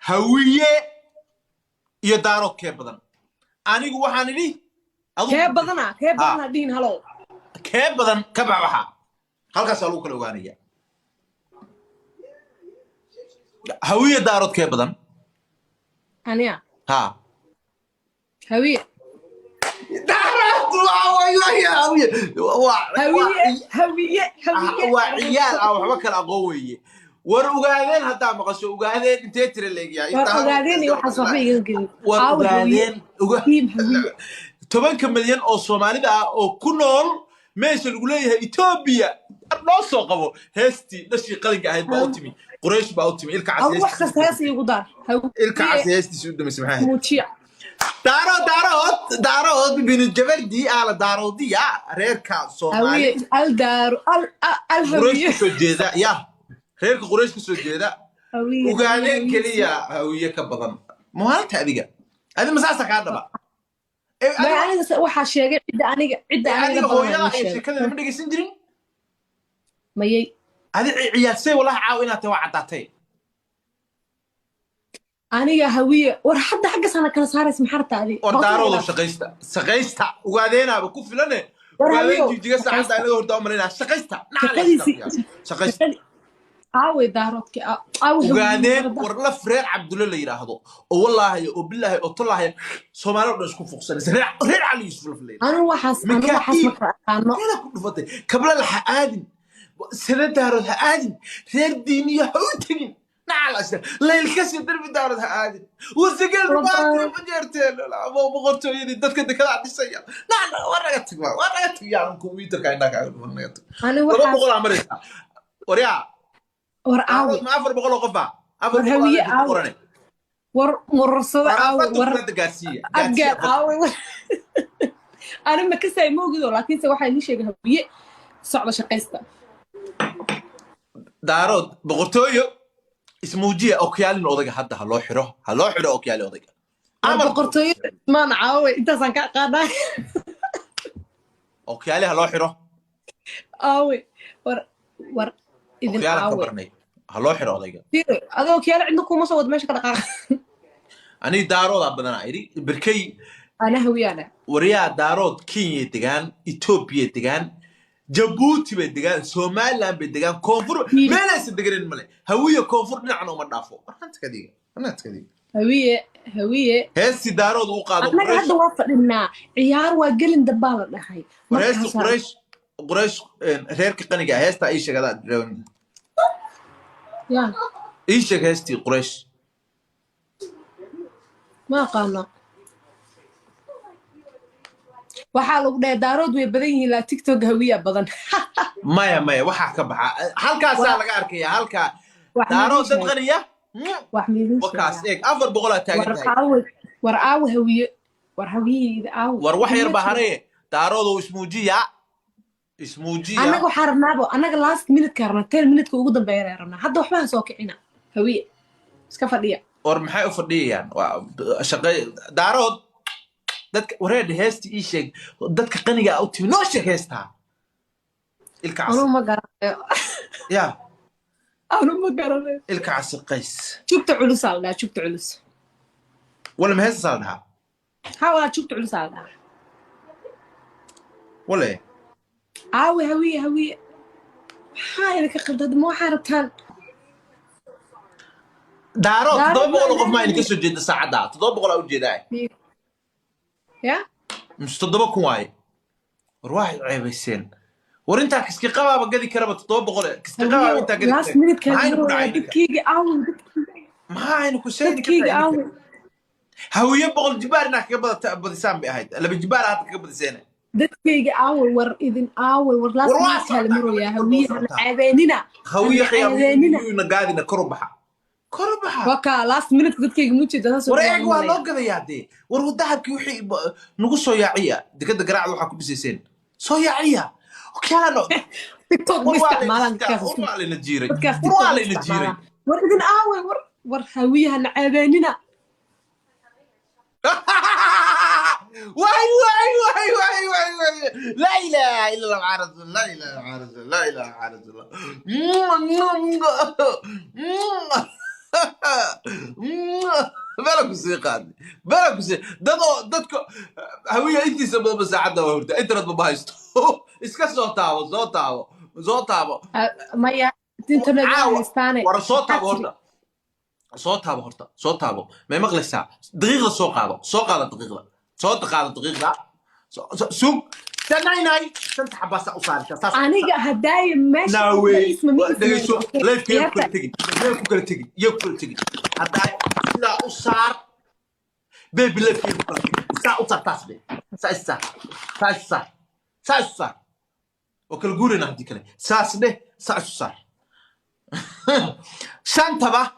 hawiye iyo daarood kee badan anigu waxaan idhi kee badana dhihin halo kee badan ka baxwaxa halkaas lagu kala ogaanaya hawiye daarood kee badan aniya ha hawiye وعيال أو حبك الأقوية ورقادين هدا مقصو وقادين انت ترى لقيا ورقادين يوحصفي يمكن ورقادين tobanka milyan oo Soomaalida ah oo ku nool meesha lagu leeyahay Ethiopia noo soo qabo heesti dashi qalinka ahayd baa u timi Quraysh baa u timi ilka cas wax kasta hees igu dar ilka cas heesti soo dhameysay maxay muujiya دارود بين الجبل دي على دارودي يا ريركا صومالي الدار الهوية سجيدا يا ريرك قريش سجيدا وقالين كليا هوية كبضن مو هالت هذيك هذا مساسك هذا بقى أنا waxa sheegay cid aniga hooyada ay sheekada ma dhageysan jirin mayay adi ciyaasay wallahi caawinatay waa cadaatay aniga hawiye war hadda xagga sana kala saarays maxarta adi war daaroodo shaqaysta ugaadeenaba ku filane ugaadeen jijiga saacada inaga hortaa marina shaqaysta shaqaysta aawe daaroodki aawe ugaadeen war la freer Cabdulla la yiraahdo oo wallahi oo billahi oo tallahi Soomaalidu isku fuqsanaysa reer Ali Yusuf la filayay anu waxaas ma qaano ila ku dhufatay kabla la aadin sida daarood ha aadin reer diiniya ha u tagin نعم لا الكسر درب دارد هادي وسجل ما فجرتين لا ما بقولت يدي دتك كذا عندي سيارة نعم ورقت يا الكمبيوتر كاينك أنا واحد بقول عمريكا وريا ورعاوي ما أفر بقول قفا أفر هوية عاوي مرصد عاوي أبقى عاوي أنا ما كسر موجود ولكن سوى حاجة شيء هوية صعبة شقيسته دارود بقولتويو اسموجيه اوكيالين odayga hadda ha loo xiro ookiyaali odayga ama qortooy maan caawe intaasaan ka qaaday ookiyaali ha loo xiro aawe war idin caawe ha loo xiro odayga adoo ookiyaali cidna kuma soo wad meesha ka dhaqaaq ani daarooda badan ayri birkay ana hawiyana wariya daarood Kenya degan Ethiopia degan Djibouti بدقان سوماليلاند بدقان كونفور ميلاس دقرين ملي هوية كونفور نعنى وما دافو أنت كذي هوية هسي دارود وقادو أنا هذا وافق لنا عيار وقلن دبالة لحي قريش غيرك قنقة هستا إيش كذا يا إيش هستي قريش ما قالنا waxaa lagu dhahay daarood way badan yihiin la TikTok hawiya badan maya waxa ka baxa halkaas laga arkaya halka daarood dad qaniya wax miidin wakaas eeg 400 taagan tahay war aaw hawiye aaw war wax yar baharee daarood oo ismuujiya anaga waxa rabnaabo anaga last minute karna 10 minute ugu dambeeyay rabnaa hadda waxba soo kicina hawiye iska fadhiya war maxay u fadhiyaan shaqay daarood dadka wareed heesti ii sheeg dadka qaniga ah u timi noo sheeg heestaa ilkaas anu ma garanayo ya anu ma garanayo ilkaas qays jugta culus ala jugta culus wala ma heesta saldaha ha wala jugta culus ala wala hawiye maxaa ka qadad ma waxa rabtaan daarood 700 qof ma inka soo jeeda saacada 700 u jeedaa يا مش تضبكم واي واحد عيبسين ورنتا كسكي قبا بقدي كربه تطبق كسكي قبا انت قدي لاست مينيت كان دكيغي اول ما عينك وسيد كده هويه بقول جبارنا كبد بدسام بهايد لا بجبار هات كبد زينه دكيغي اول ور اذن اول ور لاست مينيت مرو يا هويه عيبيننا هويه خيامنا نقادنا كربحه وكا لاست مينيت dadkayga muujida soo wareeg waa loo gadayaade war wadahabki wixii nagu soo yaaciya digada garaacda waxa ku biseyseen soo yaaciya okyaano TikTok isticmaalan waalina jiray war idin aawe war hawiyaha nacaabeenina واي لا اله الا الله عارض لا اله عارض الله قادي بلا كسي دادو هوية انتي سبب مساعدة وهرتا انت رد مبايستو اسكا صوتاو maya internet haystaan ورا صوتاو ما مغلسا دقيقة سوق دقيقة سوق تناي سنت حباسة أصارك aniga haday meesha ناوي isma دقيقة لايف كيف كل تجي هداي لا أصار بيبي لايف كيف كل تجي أصار تاسبي سايسا وكل جورنا هدي كله ساسبه سايسا شانتبا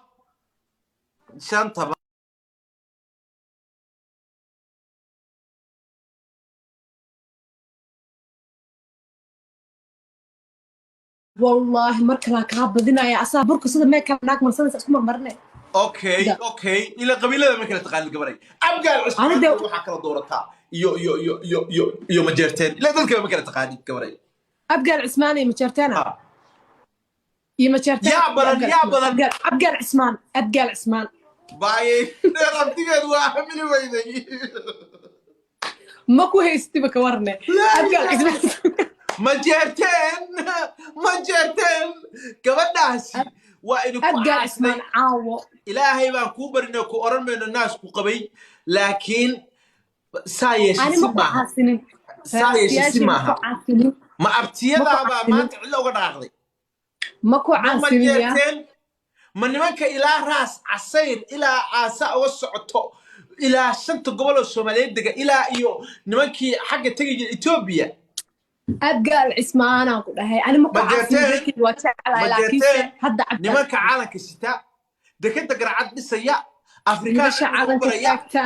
والله marka la ka badinaya asaa burka sida meeka naag marsanaysa isku marmarnay اوكي الى قبيله ما كانت تقال القبري ابقى العسكري waxa kala doorataa iyo majeerteen ila dadka ma kala taqaani القبري ابقى العثماني مجرتنا يا بدن ابقى العثمان باي ربتيد واحمل ويدي ماكو هيستي بك ورنه ابقى العثمان مجرتين gabadhaasi waa inuu ku ابقى العثمان عاو ilaahay baan ku barino ku oran meeno naas ku qabay laakiin saayeesh si maaha ma abtiyada ba maanta cilla uga dhaqday ماكو عاصمين ma nimanka ilaa raas casayr ilaa aasa uga socoto ilaa shanta gobol oo Soomaaliyeed daga ilaa iyo nimankii xagga tagay Itoobiya ابقى العثمان انا كدهي انا ماكو عاصمين وجعل لكن هدا nimanka caalanka sita dekada garacad dhisaya afrika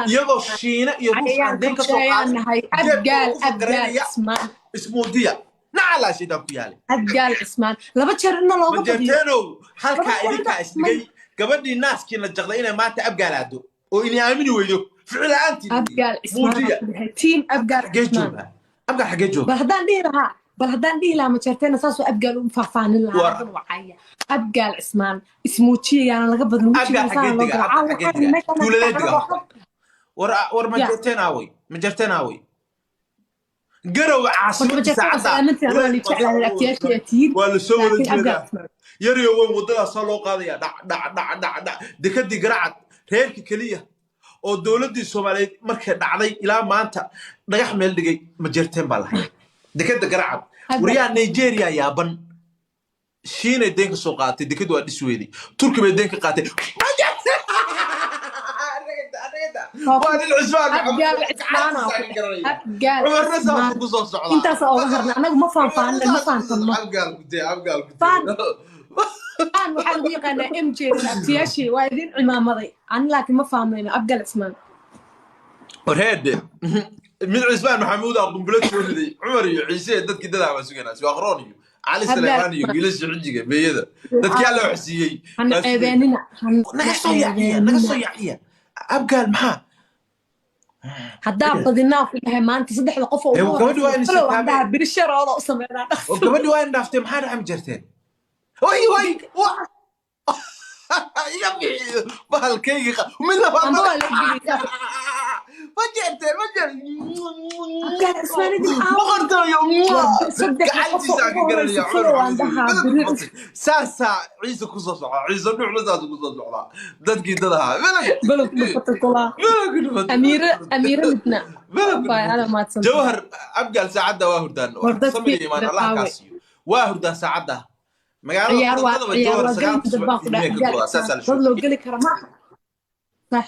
iyagoo shiina iyo ruushka deynka soo qaaday ابقى العثمان اسمه ديا نعلا شيء دابك يالي ابقى العثمان لما تشرنا لو مجرتينو halka idinka isdagay gabadhii naaskiina jaqday inay maanta abgaalaado oo inay aamini weydo ficil aanti ابقى العثمان تيم ابقى العثمان ابقى حق جوج بل هدان دي لها مجرتين اساسو ابقى فافان لها وعاية ابقى العثمان اسمه تشي يعني لقى بدل ابقى حق ور مجرتين اوي قروا عاصمة سعادة ولا سووا الجنة يري وين وضلها صلوا قاضية دع دكدي قرعت هيك كلية oo dawladii Soomaaliyeed markay dhacday ilaa maanta dhagax meel dhigay ma jirteen baa lahayd dekada garacad wariyaha Nigeria yaaban shiina deenka soo qaatay dekadu waa dhisweeday Turki bay deenka qaatay وأنا العثمان أنت صورنا أنا ما فاهم فان waxaa lagu yaqaanaa MJ abtiyaashii waa idin cimaamaday aan laakiin ma fahmayno abgal ismaan warheed mid Usmaan Maxamuud qumbulo soo riday Umar iyo Ciise dadkii dadaama suganaa soo aqroon iyo Ali Salmaan iyo wiilasha xijiga beeyada dadkii alla xisiyay ana eedeynina naga soo yaaciya abgal maxaa hadaa badinaa ku dhahay maanta saddexda qof oo gabadhu waa in sameeyay birsharooda u sameeyay gabadhu waa in dhaftay maxaa dhacay jirteen وي يا بالكيغ من لا فجأت بغرت يوم ساسا عيسى كوسو عيسى نوع لزاد كوسو ددقي ددها بلك بفتكلا أميرة متنا جوهر أبقى سعادة واهردان صمي إيمان الله كاسيو واهردان سعادة عيار لو قال لك رماح صح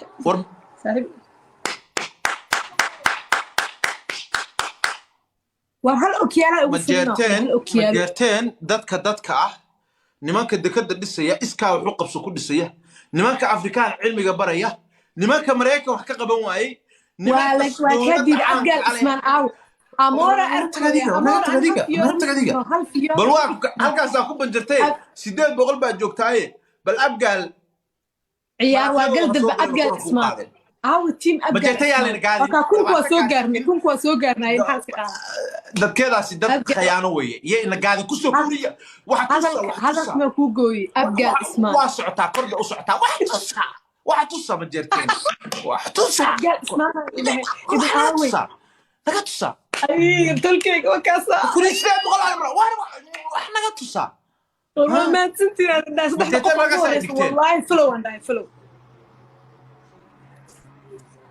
وهل أوكيالا مجرتين دتك nimanka dekada dhisaya iska wuxuu qabso ku dhisaya nimanka Afrikaan cilmiga baraya nimanka Mareykan wax ka qaban waayay nimanka waa kadib abgal ismaan aaw amora artadiga bal waa halkaas ku banjartay 800 baa joogtaaye bal abgal ciyaar waa galda abgal ismaan aaw team abgal majartayaan gaadi kunku waa soo gaarnay halka qaad dadkeedaasi dad khiyaano weeye iyo in gaadi ku soo kuriya waxa hadal ma ku gooyi abgal ismaan waa socotaa korda u socotaa wax واحد تصا ما جرتين واحد تصا قال اسمعها إلهي كل إذن حاجة آوي تصا لقى تصا أي تلكيك وكاسا كل شيء بقول على مرة واحد لقى تصا والله ما تنتي أنا الناس ما تنتي ما قصدك والله فلو أنا فلو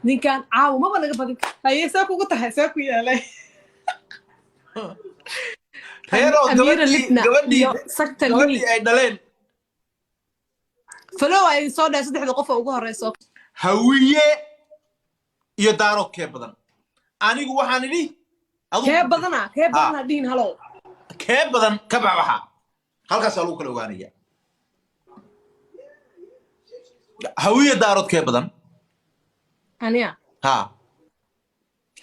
nin kan caawo maba laga badin haye saa kugu tahay saa ku yaalay reero Amira Libna gabadhii iyo Sakta gabadhii Lini ay dhaleen falow ay soo dhahay saddexda qof oo ugu horeyso hawiye iyo daaro kee badan anigu waxaan idhi kee badana dhihin halow kee badan ka baxbaxa halkaas lagu kala ogaanaya hawiye daarood kee badan aniya ha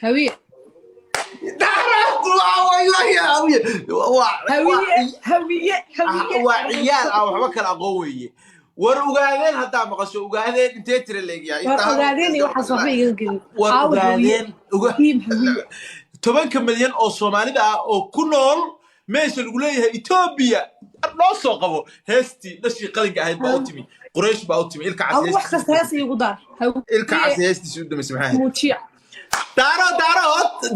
hawiye daarood waa ciyaal ah waxba kala aqoon weeye war ogaadeen haddaa maqasho ogaadeen intee tira leegyahay war ogaadeen iyo waxaas waxba iga gelin war ogaadeen 10 milyan oo Soomaalida ah oo ku nool meesha lagu leeyahay Ethiopia noo soo qabo heestii dhashii qalinka ahayd baa u timi Quraysh baa u timi ilka cas wax kasta hees igu dar ilka cas heestii soo dhameysay maxay muujiya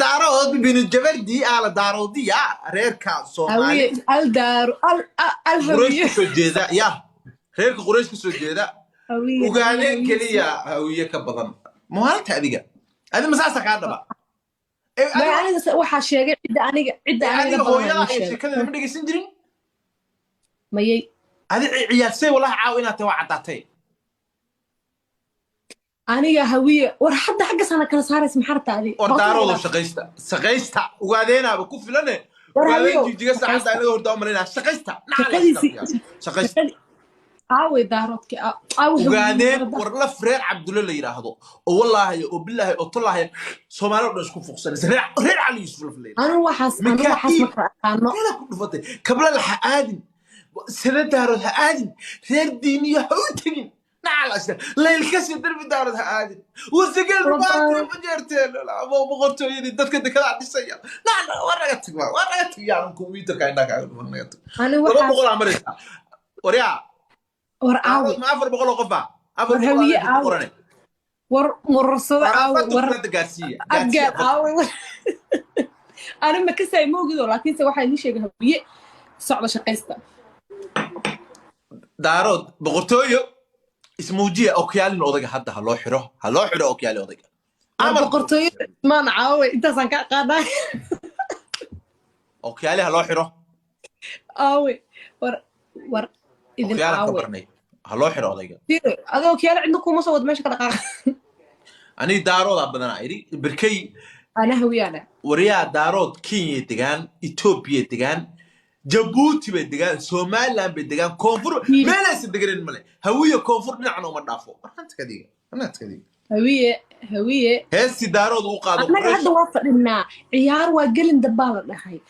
daarood bin jabardi ala daaroodiya reerka Soomaali al hawiye soo jeeda ya reerka Quraysh ka soo jeeda ogaadeen kaliya hawiye ka badan muuhalta adiga masaasa ka dhaba aniga waxa sheegay cidda aniga hooyada ay sheekada ma dhageysan jirin mayay adi ciyaasay wallahi caaw inaad tahay cadaatay aniga hawiye war hadda xagga sana kala saarays maxarta adi war daaroodo shaqaysta ogaadeena ku filane ogaadeen jijiga saacada anaga horta umalina shaqaysta aawe daaroodki aawe ogaadeen war la freer Cabdulla la yiraahdo oo wallahi oo billahi oo tallahi Soomaalidu isku fuqsanaysa reer Ali Yusuf la filayay anu waxaas ma qaano ku dhufatay kabla la aadin سنة دارود هادين غير دينية هوتين نعال أشياء لا يلكسي درب دارود هادين وسجل ما بجرتين لا ما بقولتوا يدي دتك كذا عندي سيارة نعم ورقتك يا عم كمبيوتر كأنك أنا واحد بقول عمرك وريا ورعاوي ما أفر بقول قفا أفر هوية عاوي ورصد عاوي أبقى عاوي أنا ما كسي موجود لكن سوى حي نشيء هوية صعب شقيسته daarood boqortooyo ismuujiya okyaalin odaga hadda ha loo xiro okyaali odaga boqortooyo maan caawe intaasaan ka qaadnay okyaali ha loo xiro aawe war idin caawe ha loo xiro odayga adoo okyaali cidna kuma soo wad meesha ka dhaqaaq ani daarooda badanaa iri birkay ana hawiyaana wariyaa daarood Kenya degaan Ethiopia degaan Djibouti بدقان سوماليلاند بدقان كونفور مالس دقرين ماله هوية كونفور نعنو ما دافو أنا تكذي هوية هسي دارود وقادو أنا هذا وافق لنا عيار وقلن دبالة لحي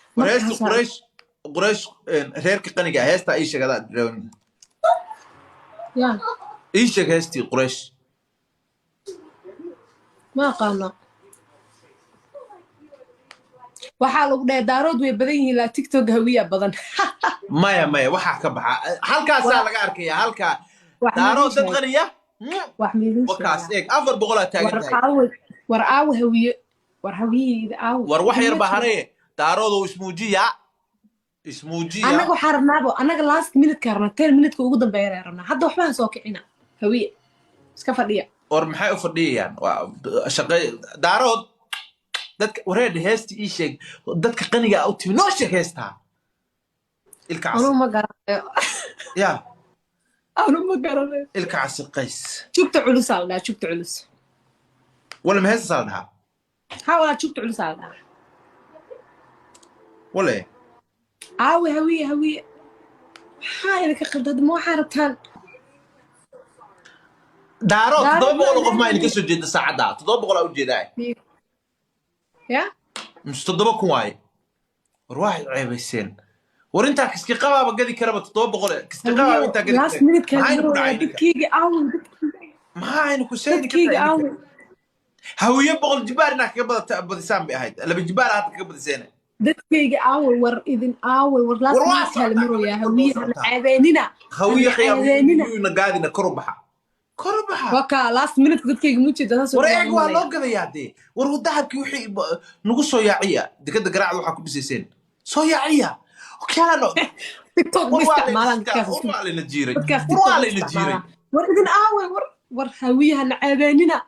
قريش هيرك قنقة هستا أي شيء كذا درون يا أي شيء هستي قريش ما قالنا waxaa lagu dhahay daarood way badan yihiin la TikTok hawiya badan maya waxa ka baxa halkaas laga arkaya halka daarood dad qaniya wax miidin wakaas eeg 400 taagan tahay war hawiye war wax yar baharee daarood oo ismuujiya anaga waxa rabnaabo anaga last minute ka rabna 10 minute ugu dambeeyay rabna hadda waxba soo kicina hawiye iska fadhiya war maxay u fadhiyaan shaqay daarood dadka wareed heesti ii sheeg dadka qaniga ah u timi noo sheeg heestaa ilkaas anu ma garanayo ya anu ma garanayo ilkaas qays jugta culus ala jugta culus wala ma heesta saldaha ha wala jugta culus ala wala hawiye ha ilka qadad ma xarabtaan daarood 700 qof ma ilka soo jeeda saacada 700 u jeedaa يا مستضربكم واي روح عيبسين ورنتا كسكي قبا بقدي كربه تطبق كسكي قبا انت قدي ناس من كيجي ما عينك سيد كيجي هو يبغى الجبار انك قبل سام بهايد لا بالجبار هات قبل سنه دكيجي ور اذن ور لازم كلمه يا هويه عيبيننا هويه خيامنا قاعدين كربحه كربها وكا لاست مينت dadkayga muujiyo taas wareeg waa loo gadayaa dee war wadahabkii wixii nagu soo yaaciya dekada garaacda waxaa ku dhisayseen soo yaaciya okaano TikTok ma isticmaalaan dadkaas waa layna jiiray dadkaas waa layna jiiray war idin aawe war hawiyaha nacaabeenina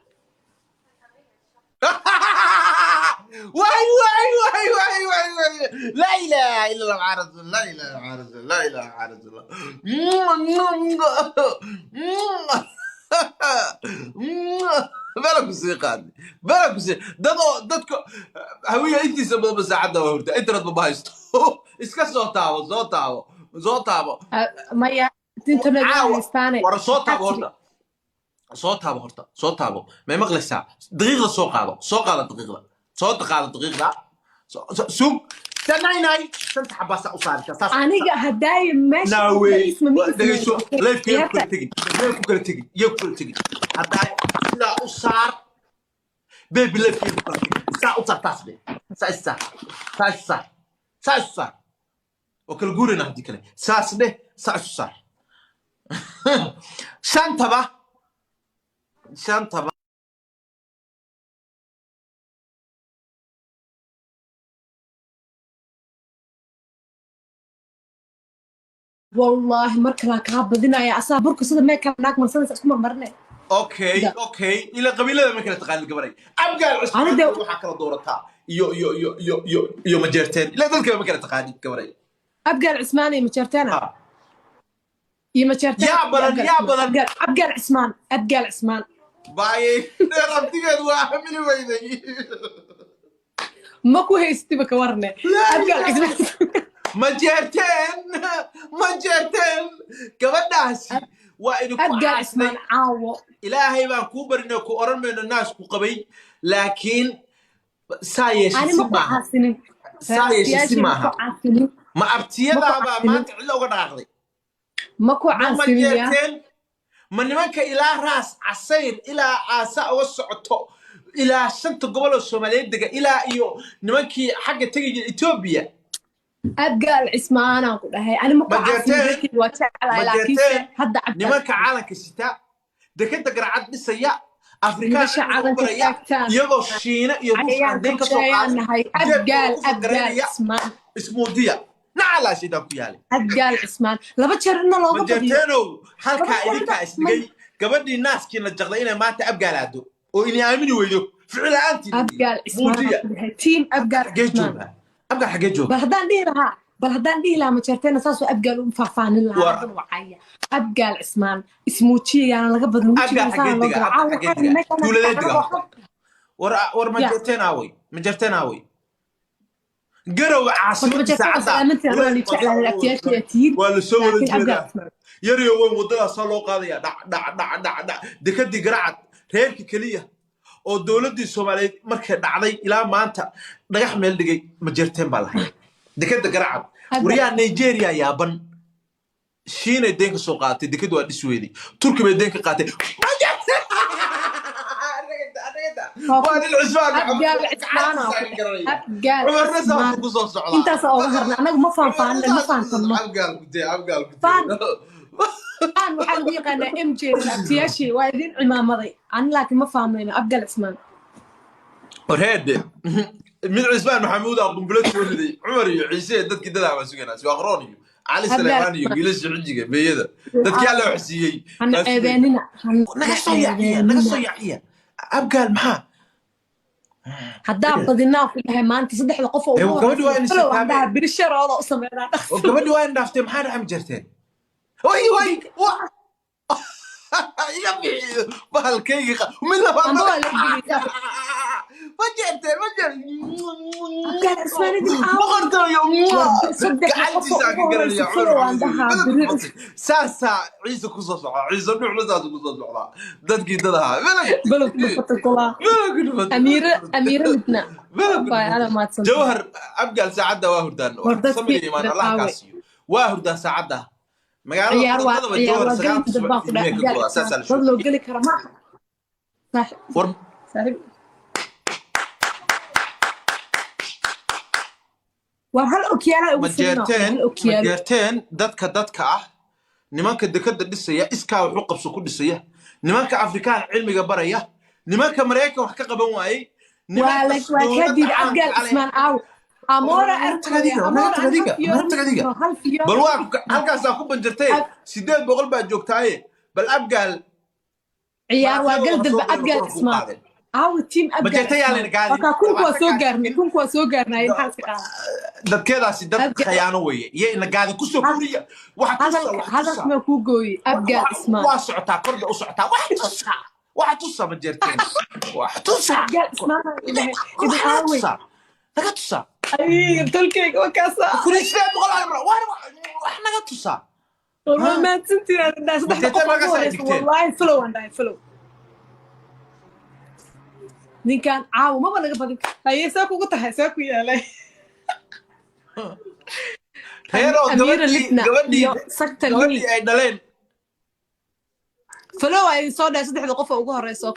واي واي واي واي واي واي لا اله الا الله عارف لا اله عارف لا اله عارف بالك موسيقى بالك موسيقى ددك هويه انت سبب ساعده وهرده انت رد بهايست اسكا صوتاو maya inta nagaastaan ورا صوتاو ما مقلسا دقيقه دقيقه دقيقه سوق سناي سنت حباسه اصارك aniga haday meesha ناوي isma mi دقيقه لايف كيف كل تجي يكل تجي هداي لا اصار بيبي لايف كيف ساعه تصبي ساعه وكل قورنا هديك له ساسده ساعه شنطه والله marka la ka badinaya asaa burka sida meeka naag marsanaysa isku marmarnay اوكي الى قبيله ما كانت تقال القبري ابقى العسكري waxa kala doorataa iyo majeerteen ila dadka ma kala taqaan القبري ابقى العثماني مجرتنا يا مجرتنا يا بدل ابقى العثمان باي ربتيد waa min weyday ما كو هيستي بك ورنا ابقى العثمان majeerteen gabadhaasi waa inuu ku ابقى العثمان عاو ilaahay baan ku barino ku oranayno naas ku qabay laakiin saayeeshi انا ما حاسنين saayeeshi maaha ma abtiyadaaba maanta cilla uga dhaaqday ما كو عاسنين ma nimanka ilaa raas casayr ilaa aasa uga socoto ilaa shanta gobol oo Soomaaliyeed dega ilaa iyo nimankii xagga tagay Itoobiya ابقى العثمان انا كو dhahay انا ما كو عاسنين waa jeclaa laakiin hadda nimanka caalanka sita dekada garacad dhisaya afrikaan caalanka iyagoo shiina iyo ruushka deyn ka soo qaaday ابقى العثمان اسمه ديا نعلا شيدا ku yaale ابقى العثمان laba jeer inna looga majeerteeno halka idinka isdigay gabadhii naaskii la jaqday inay maanta abgaalaado oo inay aamini weydo ficlaantii ابقى العثمان تيم ابقى العثمان ابقى حاجه جوب بل هدان دي لها مجرتين اساسو ابقى فافان لها وعيا ابقى العثمان اسمه تشي يعني لقى بدل ابقى حاجه ور مجرتين اوي قروا عاصمة ساعدة ولا سووا الجنة يري وين وضلها صلوا قاضية دع دكدي قرعت هيك كلية oo dawladii Soomaaliyeed markay dhacday ilaa maanta dhagax meel dhigay ma jirteen baa lahayd dekada garacad wariyaha Nigeria yaaban Shiina deenka soo qaatay dekadu waa dhisweeday Turkiga bay deenka qaatay waa العثمان انت صوغرنا انا ما فاهم أنا وحنا يقنا MJ الأبتياشي وايدين عمامضي أنا لكن ما فاهمين أبقى الاسمان ورهد من عثمان محمود أبو بلاد ولدي عمري عيسى دتك كده على سجنا سو أغراني علي سليماني يجلس عندي بيدا دتك على حسيي أنا أباننا نقص أبقى المها هدا بدينا في ما أنت صدق لقفه وقبل وين عندها بالشر هذا أصلا وقبل وين دافتي محل عم جرتين وي يا بي بالكيك من لا فجأت كان اسمعني بغرت يوم قعدتي ساكن قال لي عمر ساسا عيسى قصص عيسى نوع لزاز قصص على ددقي ددها بلوك بفتك الله أميرة متنا أنا ما تصدق جوهر أبقى سعادة واهردان صمي إيمان الله كاسيو واهردان سعادة عيار وقلي دباق ضلوا قلي كرماح صاحب وهل أوكيالا مجرتين dadka nimanka dekada dhisaya iskaa wuxuu qabso ku dhisaya nimanka afrikaan cilmiga baraya nimanka mareykan wax ka qaban waayay وكدي أبقى اسمان أو أمورة أركضية بل واقع هالكاس أكون بنجرتين سيدات بقول بعد جوكتاي بل أبقى عيار وقلد أبقى اسمان أو تيم أبقى بنجرتين يعني قاعد كون كوا سوقرنا ينحس ده كذا سيدات خيانوية إنك قاعد كوسو كوريا هذا ما كوجوي أبقى اسمان واسعتها كرد واسعتها واحد تصا بنجرتين واحد تصا لقد تصا أي بتلكيك وكاسة كل شيء بقول على مرة واحنا قد تصا والله ما تنتي الناس والله فلو عندها فلو نين كان عاو ما بلغ بدك هي ساكو قلت هي ساكو يا لي أميرة اللي سكت اللي دلين فلو أي صودا 3 قفة ugu horeyso